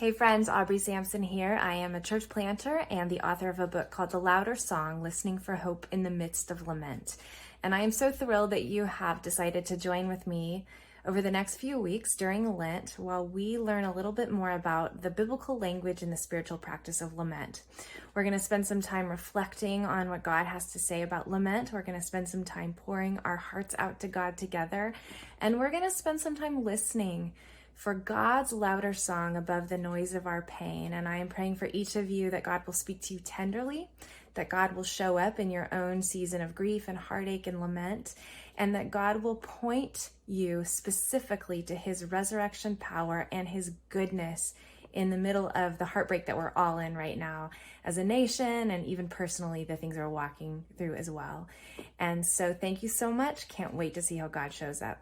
Hey friends, Aubrey Sampson here. I am a church planter and the author of a book called The Louder Song, Listening for Hope in the Midst of Lament. And I am so thrilled that you have decided to join with me over the next few weeks during Lent while we learn a little bit more about the biblical language and the spiritual practice of lament. We're going to spend some time reflecting on what God has to say about lament. We're going to spend some time pouring our hearts out to God together. And we're going to spend some time listening for God's louder song above the noise of our pain. And I am praying for each of you that God will speak to you tenderly, that God will show up in your own season of grief and heartache and lament, and that God will point you specifically to his resurrection power and his goodness in the middle of the heartbreak that we're all in right now as a nation, and even personally, the things we're walking through as well. And so thank you so much. Can't wait to see how God shows up.